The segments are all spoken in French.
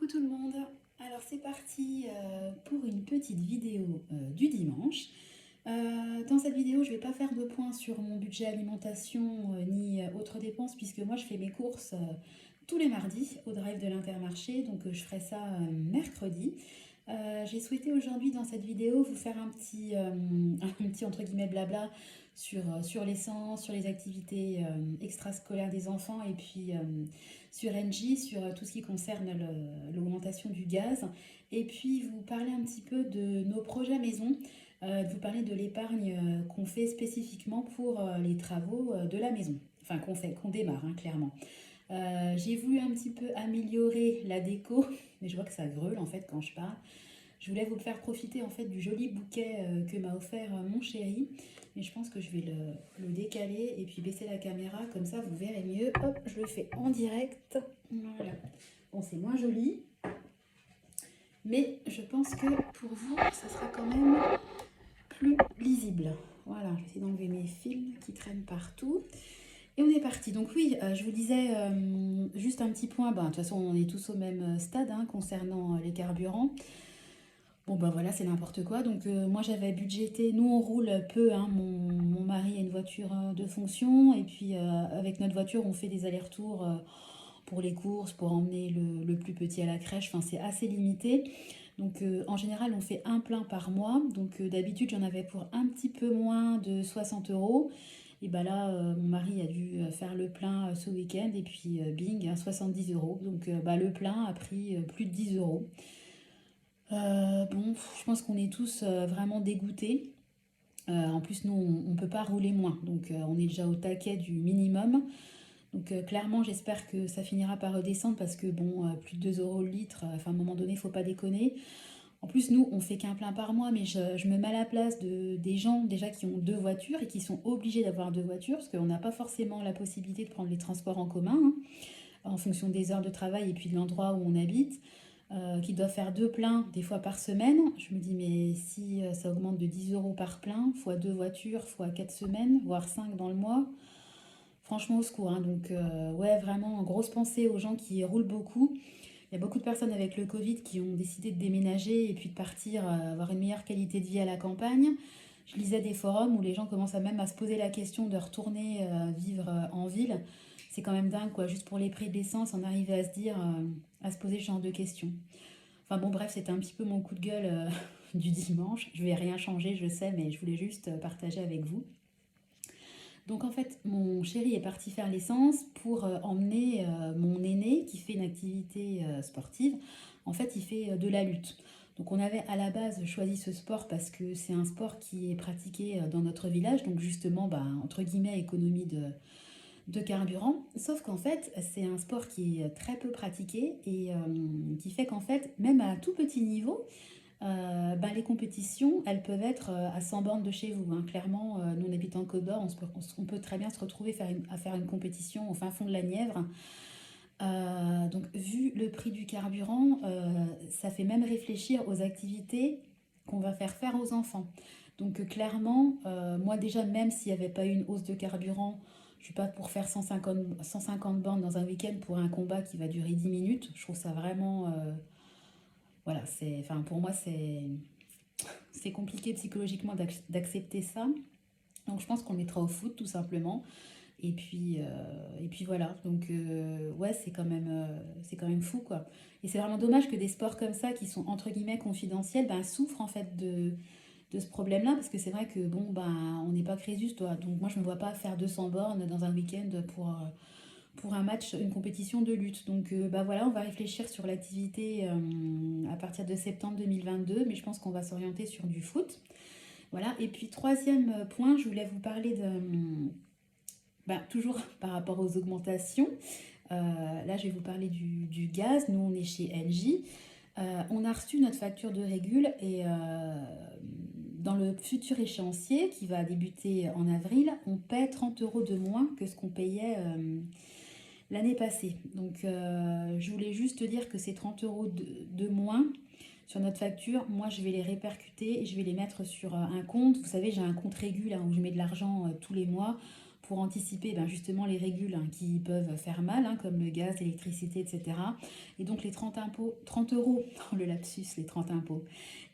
Coucou tout le monde. Alors c'est parti pour une petite vidéo du dimanche. Dans cette vidéo, je ne vais pas faire de point sur mon budget alimentation ni autres dépenses puisque moi je fais mes courses tous les mardis au drive de l'Intermarché, donc je ferai ça mercredi. J'ai souhaité aujourd'hui dans cette vidéo vous faire un petit entre guillemets blabla sur l'essence, sur les activités extrascolaires des enfants et puis sur Engie, sur tout ce qui concerne l'augmentation du gaz. Et puis vous parler un petit peu de nos projets maison, de vous parler de l'épargne qu'on fait spécifiquement pour les travaux de la maison. Enfin qu'on démarre hein, clairement. J'ai voulu un petit peu améliorer la déco, mais je vois que ça greule en fait quand je parle. Je voulais vous faire profiter en fait du joli bouquet que m'a offert mon chéri. Mais je pense que je vais le décaler et puis baisser la caméra, comme ça vous verrez mieux. Hop, je le fais en direct. Voilà. Bon, c'est moins joli, mais je pense que pour vous, ça sera quand même plus lisible. Voilà, je vais essayer d'enlever mes films qui traînent partout. Et on est parti. Donc oui, je vous disais juste un petit point. De toute façon, on est tous au même stade hein, concernant les carburants. Bon ben voilà, c'est n'importe quoi. Donc moi j'avais budgété, nous on roule peu, hein, mon mari a une voiture de fonction et puis avec notre voiture on fait des allers-retours pour les courses, pour emmener le plus petit à la crèche, enfin c'est assez limité. Donc en général on fait un plein par mois, donc d'habitude j'en avais pour un petit peu moins de 60 euros. Et bah là mon mari a dû faire le plein ce week-end et puis bing, hein, 70 euros. Donc bah, le plein a pris plus de 10 euros. Bon, je pense qu'on est tous vraiment dégoûtés. En plus, nous, on ne peut pas rouler moins. Donc, on est déjà au taquet du minimum. Donc, clairement, j'espère que ça finira par redescendre parce que, bon, plus de 2 euros le litre, enfin, à un moment donné, il ne faut pas déconner. En plus, nous, on fait qu'un plein par mois, mais je me mets à la place des gens déjà qui ont deux voitures et qui sont obligés d'avoir deux voitures parce qu'on n'a pas forcément la possibilité de prendre les transports en commun hein, en fonction des heures de travail et puis de l'endroit où on habite qui doit faire deux pleins des fois par semaine. Je me dis, mais si ça augmente de 10 euros par plein, fois deux voitures, fois 4 semaines, voire 5 dans le mois, franchement au secours. Hein. Donc, ouais, vraiment, grosse pensée aux gens qui roulent beaucoup. Il y a beaucoup de personnes avec le Covid qui ont décidé de déménager et puis de partir avoir une meilleure qualité de vie à la campagne. Je lisais des forums où les gens commencent même à se poser la question de retourner vivre en ville. C'est quand même dingue, quoi. Juste pour les prix de l'essence, on arrivait à se dire, à se poser ce genre de questions. Enfin bon, bref, c'était un petit peu mon coup de gueule du dimanche. Je vais rien changer, je sais, mais je voulais juste partager avec vous. Donc en fait, mon chéri est parti faire l'essence pour emmener mon aîné qui fait une activité sportive. En fait, il fait de la lutte. Donc on avait à la base choisi ce sport parce que c'est un sport qui est pratiqué dans notre village, donc justement, bah, entre guillemets, économie de carburant. Sauf qu'en fait, c'est un sport qui est très peu pratiqué et qui fait qu'en fait, même à tout petit niveau, ben, les compétitions, elles peuvent être à 100 bornes de chez vous. Hein. Clairement, nous, on habite en Côte d'Or, on peut très bien se retrouver à faire une compétition au fin fond de la Nièvre. Donc, vu le prix du carburant, ça fait même réfléchir aux activités qu'on va faire aux enfants. Donc, clairement, moi déjà, même s'il n'y avait pas eu une hausse de carburant, je ne suis pas pour faire 150 bornes dans un week-end pour un combat qui va durer 10 minutes. Je trouve ça vraiment... voilà, enfin, pour moi, c'est compliqué psychologiquement d'accepter ça. Donc je pense qu'on mettra au foot tout simplement. Et puis voilà, donc ouais, c'est quand même fou quoi. Et c'est vraiment dommage que des sports comme ça, qui sont entre guillemets confidentiels, ben, souffrent en fait de ce problème-là, parce que c'est vrai que bon, ben, on n'est pas Crésus, toi. Donc moi je ne me vois pas faire 200 bornes dans un week-end pour un match, une compétition de lutte. Donc bah voilà, on va réfléchir sur l'activité à partir de septembre 2022, mais je pense qu'on va s'orienter sur du foot. Voilà, et puis troisième point, je voulais vous parler bah, toujours par rapport aux augmentations. Là, je vais vous parler du gaz. Nous, on est chez LG. On a reçu notre facture de régule et dans le futur échéancier qui va débuter en avril, on paie 30 euros de moins que ce qu'on payait l'année passée. Donc, je voulais juste dire que ces 30 euros de moins sur notre facture, moi, je vais les répercuter et je vais les mettre sur un compte. Vous savez, j'ai un compte régul hein, où je mets de l'argent tous les mois pour anticiper justement les régules qui peuvent faire mal, comme le gaz, l'électricité, etc. Et donc les 30 euros, le lapsus, les 30 impôts,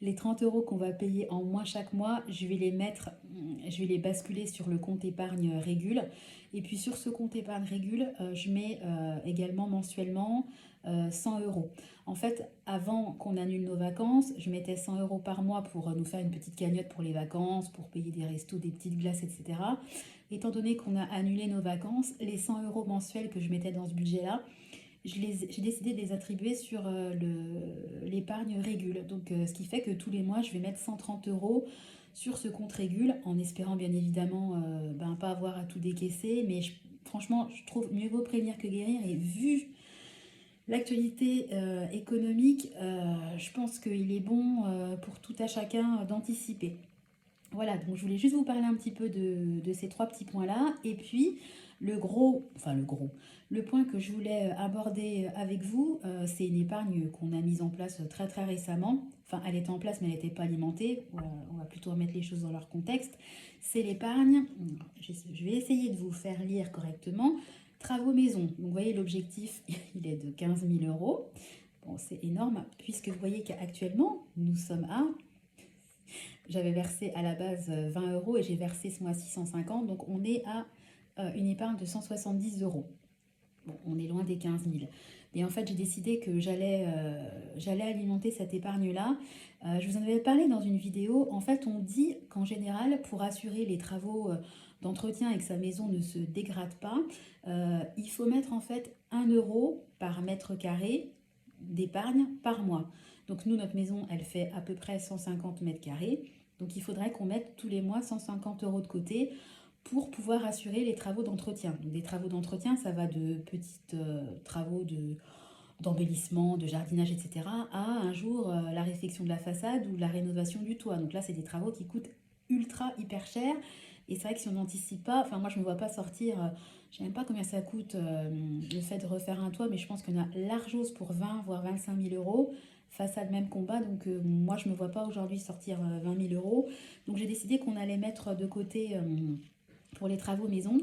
les 30 euros qu'on va payer en moins chaque mois, je vais les basculer sur le compte épargne régule. Et puis sur ce compte épargne régule, je mets également mensuellement 100 euros. En fait, avant qu'on annule nos vacances, je mettais 100 euros par mois pour nous faire une petite cagnotte pour les vacances, pour payer des restos, des petites glaces, etc. Étant donné qu'on a annulé nos vacances, les 100 euros mensuels que je mettais dans ce budget-là, j'ai décidé de les attribuer sur l'épargne régule. Donc, ce qui fait que tous les mois, je vais mettre 130 euros sur ce compte régule, en espérant bien évidemment pas avoir à tout décaisser. Mais franchement, je trouve mieux vaut prévenir que guérir. Et vu l'actualité économique, je pense qu'il est bon pour tout à chacun d'anticiper. Voilà, donc je voulais juste vous parler un petit peu de ces trois petits points-là. Et puis, le point que je voulais aborder avec vous, c'est une épargne qu'on a mise en place très très récemment. Enfin, elle était en place, mais elle n'était pas alimentée. On va plutôt remettre les choses dans leur contexte. C'est l'épargne, je vais essayer de vous faire lire correctement, travaux maison. Donc, vous voyez, l'objectif, il est de 15 000 euros. Bon, c'est énorme, puisque vous voyez qu'actuellement, nous sommes à... J'avais versé à la base 20 euros et j'ai versé ce mois-ci 150. Donc, on est à une épargne de 170 euros. Bon, on est loin des 15 000. Et en fait, j'ai décidé que j'allais alimenter cette épargne-là. Je vous en avais parlé dans une vidéo. En fait, on dit qu'en général, pour assurer les travaux d'entretien et que sa maison ne se dégrade pas, il faut mettre en fait 1 euro par mètre carré d'épargne par mois. Donc nous, notre maison, elle fait à peu près 150 mètres carrés. Donc il faudrait qu'on mette tous les mois 150 euros de côté pour pouvoir assurer les travaux d'entretien. Donc des travaux d'entretien, ça va de petits travaux d'embellissement, de jardinage, etc. à un jour la réfection de la façade ou la rénovation du toit. Donc là, c'est des travaux qui coûtent hyper cher. Et c'est vrai que si on n'anticipe pas, enfin moi je ne me vois pas sortir, je ne sais même pas combien ça coûte le fait de refaire un toit, mais je pense qu'on a largement pour 20 voire 25 000 euros face à le même combat. Donc moi je ne me vois pas aujourd'hui sortir 20 000 euros. Donc j'ai décidé qu'on allait mettre de côté pour les travaux maison.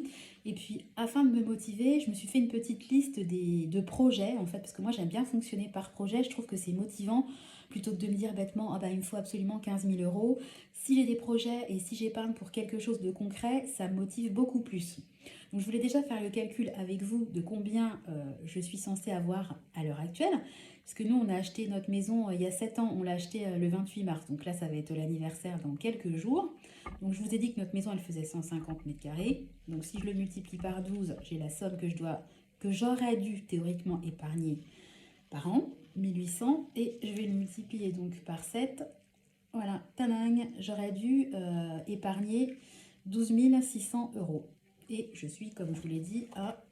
Et puis, afin de me motiver, je me suis fait une petite liste de projets, en fait, parce que moi, j'aime bien fonctionner par projet. Je trouve que c'est motivant, plutôt que de me dire bêtement, ah bah, il me faut absolument 15 000 euros. Si j'ai des projets et si j'épargne pour quelque chose de concret, ça me motive beaucoup plus. Donc, je voulais déjà faire le calcul avec vous de combien je suis censée avoir à l'heure actuelle. Parce que nous, on a acheté notre maison il y a 7 ans, on l'a acheté le 28 mars. Donc là, ça va être l'anniversaire dans quelques jours. Donc je vous ai dit que notre maison, elle faisait 150 mètres carrés. Donc si je le multiplie par 12, j'ai la somme que j'aurais dû théoriquement épargner par an, 1800. Et je vais le multiplier donc par 7. Voilà, tadang, j'aurais dû épargner 12 600 euros. Et je suis, comme je vous l'ai dit, à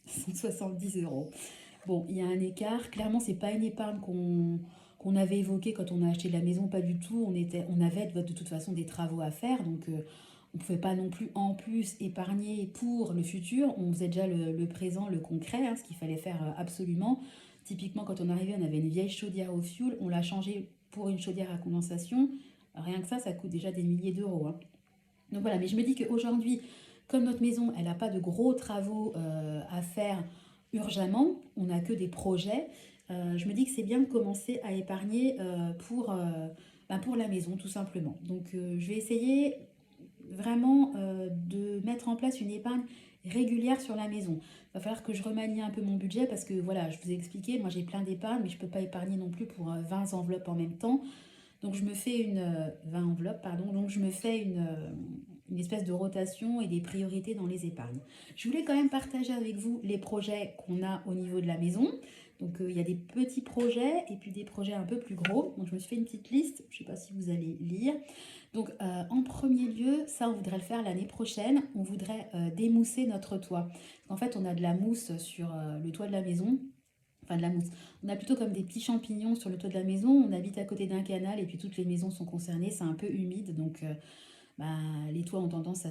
170 euros. Bon, il y a un écart. Clairement, c'est pas une épargne qu'on avait évoquée quand on a acheté la maison, pas du tout. On avait de toute façon des travaux à faire, donc on ne pouvait pas non plus en plus épargner pour le futur. On faisait déjà le présent, le concret, ce qu'il fallait faire absolument. Typiquement, quand on arrivait, on avait une vieille chaudière au fioul, on l'a changée pour une chaudière à condensation. Rien que ça coûte déjà des milliers d'euros. Donc voilà, mais je me dis qu'aujourd'hui, comme notre maison, elle n'a pas de gros travaux à faire urgemment, on n'a que des projets, je me dis que c'est bien de commencer à épargner pour la maison, tout simplement. Donc je vais essayer vraiment de mettre en place une épargne régulière sur la maison. Il va falloir que je remanie un peu mon budget parce que voilà, je vous ai expliqué, moi j'ai plein d'épargne, mais je ne peux pas épargner non plus pour 20 enveloppes en même temps. Donc je me fais 20 enveloppes, pardon, donc je me fais une espèce de rotation et des priorités dans les épargnes. Je voulais quand même partager avec vous les projets qu'on a au niveau de la maison. Donc il y a des petits projets et puis des projets un peu plus gros. Donc je me suis fait une petite liste, je ne sais pas si vous allez lire. Donc en premier lieu, ça on voudrait le faire l'année prochaine, on voudrait démousser notre toit. En fait on a de la mousse sur le toit de la maison. Enfin de la mousse. On a plutôt comme des petits champignons sur le toit de la maison. On habite à côté d'un canal et puis toutes les maisons sont concernées. C'est un peu humide, donc les toits ont tendance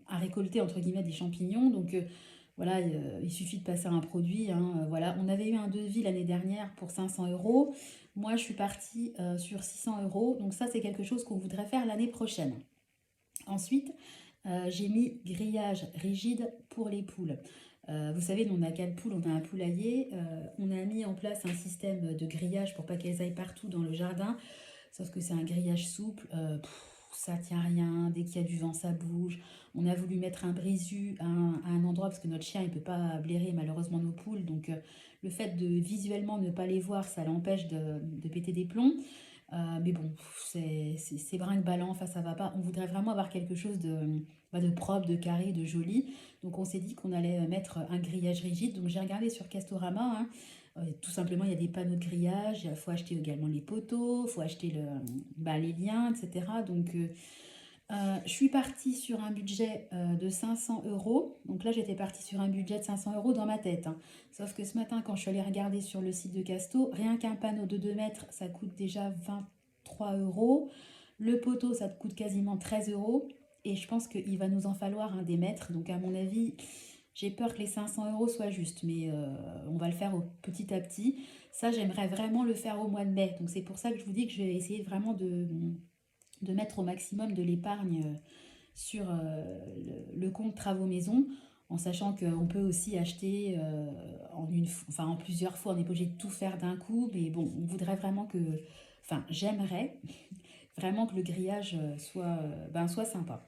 à récolter entre guillemets des champignons. Donc voilà, il suffit de passer un produit. Voilà. On avait eu un devis l'année dernière pour 500 euros. Moi, je suis partie sur 600 euros. Donc ça, c'est quelque chose qu'on voudrait faire l'année prochaine. Ensuite, J'ai mis grillage rigide pour les poules. Vous savez, nous on n'a qu'à le poule, on a un poulailler. On a mis en place un système de grillage pour pas qu'elles aillent partout dans le jardin. Sauf que c'est un grillage souple, ça tient rien, dès qu'il y a du vent ça bouge. On a voulu mettre un brisu à un endroit parce que notre chien il peut pas blairer malheureusement nos poules. Donc le fait de visuellement ne pas les voir, ça l'empêche de péter des plombs. Mais bon, c'est brinque-ballant, enfin ça va pas. On voudrait vraiment avoir quelque chose de propre, de carré, de joli. Donc on s'est dit qu'on allait mettre un grillage rigide. Donc j'ai regardé sur Castorama, hein. Tout simplement, il y a des panneaux de grillage, il faut acheter également les poteaux, il faut acheter les liens, etc. Donc je suis partie sur un budget de 500 euros. Donc là, j'étais partie sur un budget de 500 euros dans ma tête, hein. Sauf que ce matin, quand je suis allée regarder sur le site de Casto, rien qu'un panneau de 2 mètres, ça coûte déjà 23 euros. Le poteau, ça te coûte quasiment 13 euros. Et je pense qu'il va nous en falloir un des mètres. Donc à mon avis, j'ai peur que les 500 euros soient justes. Mais on va le faire petit à petit. Ça, j'aimerais vraiment le faire au mois de mai. Donc c'est pour ça que je vous dis que je vais essayer vraiment de mettre au maximum de l'épargne sur le compte travaux maison, en sachant qu'on peut aussi acheter en plusieurs fois. On n'est pas obligé de tout faire d'un coup, mais bon, on voudrait vraiment j'aimerais vraiment que le grillage soit sympa.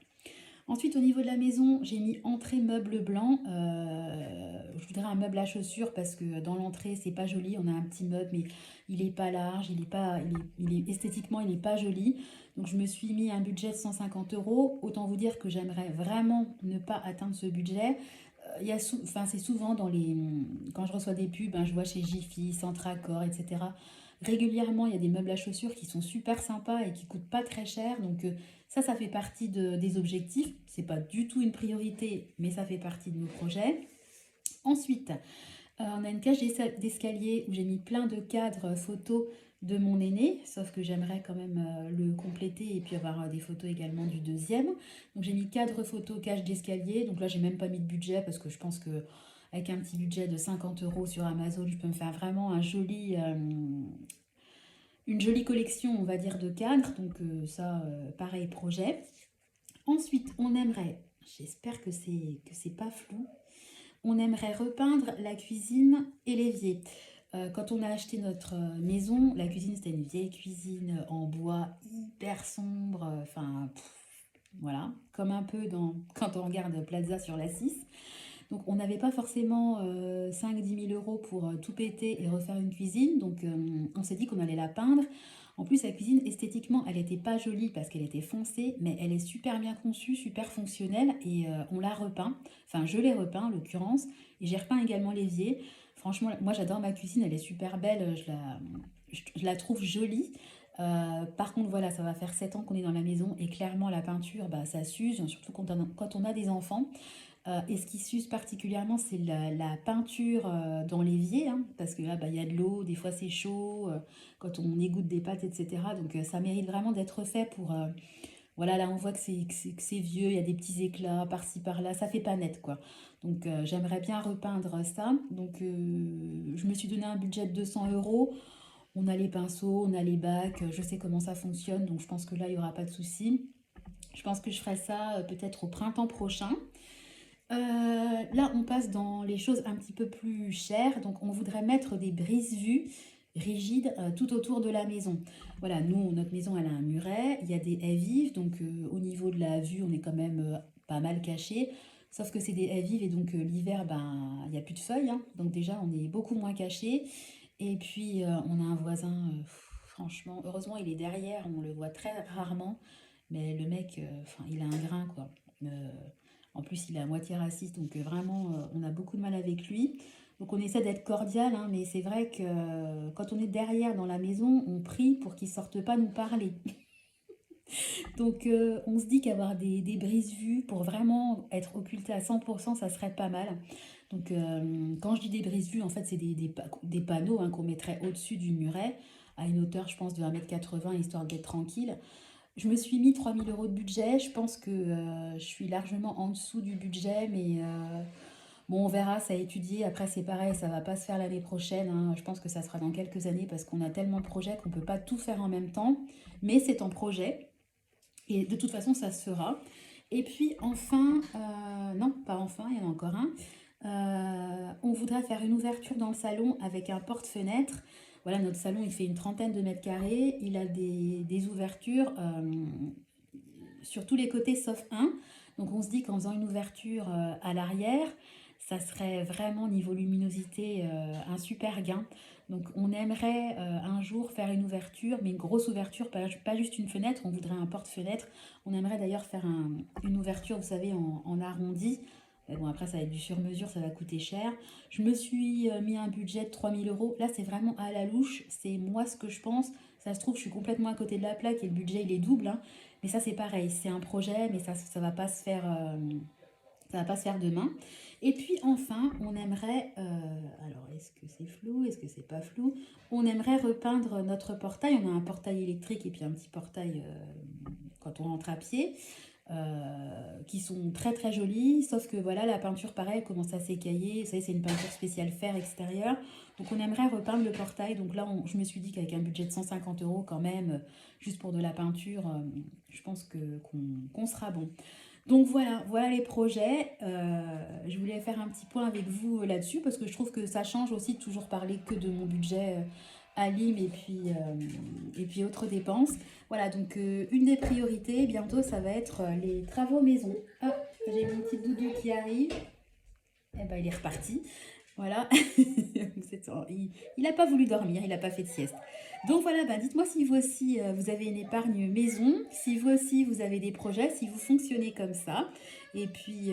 Ensuite, au niveau de la maison, j'ai mis entrée meuble blanc. Je voudrais un meuble à chaussures parce que dans l'entrée, c'est pas joli. On a un petit meuble, mais il est pas large, esthétiquement, il est pas joli. Donc, je me suis mis un budget de 150 euros. Autant vous dire que j'aimerais vraiment ne pas atteindre ce budget. C'est souvent quand je reçois des pubs, hein, je vois chez Jiffy, Centracor, etc. Régulièrement, il y a des meubles à chaussures qui sont super sympas et qui coûtent pas très cher. Donc, ça fait partie des objectifs. C'est pas du tout une priorité, mais ça fait partie de nos projets. Ensuite, on a une cage d'escalier où j'ai mis plein de cadres photos de mon aîné, sauf que j'aimerais quand même le compléter et puis avoir des photos également du deuxième. Donc j'ai mis cadre photo, cage d'escalier. Donc là, j'ai même pas mis de budget parce que je pense que avec un petit budget de 50 euros sur Amazon, je peux me faire vraiment une jolie collection, on va dire, de cadres. Donc pareil, projet. Ensuite, on aimerait, j'espère que c'est pas flou, on aimerait repeindre la cuisine et l'évier. Quand on a acheté notre maison, la cuisine c'était une vieille cuisine en bois hyper sombre, voilà, comme un peu quand on regarde Plaza sur la 6. Donc on n'avait pas forcément 5-10 000 euros pour tout péter et refaire une cuisine, donc on s'est dit qu'on allait la peindre. En plus, la cuisine, esthétiquement, elle n'était pas jolie parce qu'elle était foncée, mais elle est super bien conçue, super fonctionnelle et on l'a repeint. Enfin, je l'ai repeint en l'occurrence et j'ai repeint également l'évier. Franchement, moi j'adore ma cuisine, elle est super belle, je la trouve jolie. Par contre, voilà, ça va faire 7 ans qu'on est dans la maison et clairement la peinture, bah, ça s'use, surtout quand on a des enfants. Et ce qui s'use particulièrement, c'est la peinture dans l'évier, hein, parce que là, bah, il y a de l'eau, des fois c'est chaud, quand on égoutte des pâtes, etc. Donc ça mérite vraiment d'être fait pour... voilà, là on voit que c'est vieux, il y a des petits éclats par-ci par-là, ça fait pas net quoi. Donc j'aimerais bien repeindre ça. Donc je me suis donné un budget de 200 euros. On a les pinceaux, on a les bacs, je sais comment ça fonctionne, donc je pense que là il n'y aura pas de souci. Je pense que je ferai ça peut-être au printemps prochain. Là, on passe dans les choses un petit peu plus chères. Donc, on voudrait mettre des brises-vues rigides tout autour de la maison. Voilà, nous, notre maison, elle a un muret. Il y a des haies vives. Donc, au niveau de la vue, on est quand même pas mal caché. Sauf que c'est des haies vives et donc l'hiver, ben, il n'y a plus de feuilles, hein. Donc, déjà, on est beaucoup moins caché. Et puis, on a un voisin, franchement, heureusement, il est derrière. On le voit très rarement. Mais le mec, il a un grain, quoi. Euh, En plus, il est à moitié raciste, donc vraiment, on a beaucoup de mal avec lui. Donc on essaie d'être cordial, hein, mais c'est vrai que quand on est derrière dans la maison, on prie pour qu'il ne sorte pas nous parler. Donc on se dit qu'avoir des brises-vues pour vraiment être occulté à 100%, ça serait pas mal. Donc quand je dis des brises-vues, en fait, c'est des panneaux, hein, qu'on mettrait au-dessus du muret, à une hauteur, je pense, de 1,80 m, histoire d'être tranquille. Je me suis mis 3 000 euros de budget. Je pense que je suis largement en dessous du budget, mais bon, on verra, ça a étudié. Après, c'est pareil, ça va pas se faire l'année prochaine, hein. Je pense que ça sera dans quelques années parce qu'on a tellement de projets qu'on peut pas tout faire en même temps. Mais c'est en projet et de toute façon, ça se fera. Et puis enfin, non pas enfin, il y en a encore un. On voudrait faire une ouverture dans le salon avec un porte-fenêtre. Voilà, notre salon, il fait une trentaine de mètres carrés. Il a des ouvertures sur tous les côtés sauf un. Donc on se dit qu'en faisant une ouverture à l'arrière, ça serait vraiment niveau luminosité un super gain. Donc on aimerait un jour faire une ouverture, mais une grosse ouverture, pas juste une fenêtre, on voudrait un porte-fenêtre. On aimerait d'ailleurs faire une ouverture, vous savez, en arrondi. Mais bon, après, ça va être du sur-mesure, ça va coûter cher. Je me suis mis un budget de 3 000 euros. Là, c'est vraiment à la louche. C'est moi ce que je pense. Ça se trouve, je suis complètement à côté de la plaque et le budget, il est double, hein. Mais ça, c'est pareil. C'est un projet, mais ça va pas se faire, ça va pas se faire demain. Et puis, enfin, on aimerait... alors, est-ce que c'est flou? Est-ce que c'est pas flou? On aimerait repeindre notre portail. On a un portail électrique et puis un petit portail quand on rentre à pied qui sont très très jolies, sauf que voilà, la peinture pareil elle commence à s'écailler, vous savez c'est une peinture spéciale fer extérieur, donc on aimerait repeindre le portail, donc là je me suis dit qu'avec un budget de 150 euros quand même, juste pour de la peinture, je pense qu'on sera bon. Donc voilà les projets. Je voulais faire un petit point avec vous là-dessus parce que je trouve que ça change aussi de toujours parler que de mon budget à Lime et puis autres dépenses. Voilà, donc une des priorités bientôt, ça va être les travaux maison. Ah, j'ai mon petit doudou qui arrive. Eh ben, il est reparti. Voilà. Il n'a pas voulu dormir, il n'a pas fait de sieste. Donc voilà, bah dites-moi si vous aussi vous avez une épargne maison, si vous aussi vous avez des projets, si vous fonctionnez comme ça. Et puis,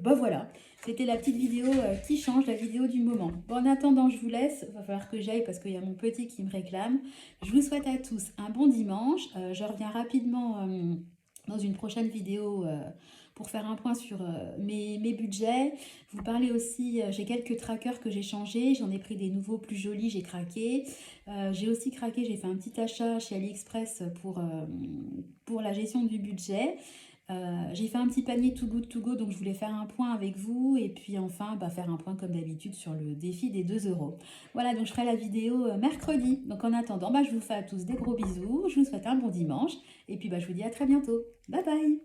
bah voilà, c'était la petite vidéo qui change, la vidéo du moment. Bon, en attendant, je vous laisse, il va falloir que j'aille parce qu'il y a mon petit qui me réclame. Je vous souhaite à tous un bon dimanche. Je reviens rapidement dans une prochaine vidéo pour faire un point sur mes budgets. Vous parlez aussi, j'ai quelques trackers que j'ai changés, j'en ai pris des nouveaux plus jolis, j'ai craqué. J'ai aussi craqué, j'ai fait un petit achat chez AliExpress pour la gestion du budget. J'ai fait un petit panier Too Good To Go, donc je voulais faire un point avec vous et puis enfin bah, faire un point comme d'habitude sur le défi des 2 euros. Voilà, donc je ferai la vidéo mercredi. Donc en attendant, bah, je vous fais à tous des gros bisous, je vous souhaite un bon dimanche et puis bah, je vous dis à très bientôt. Bye bye!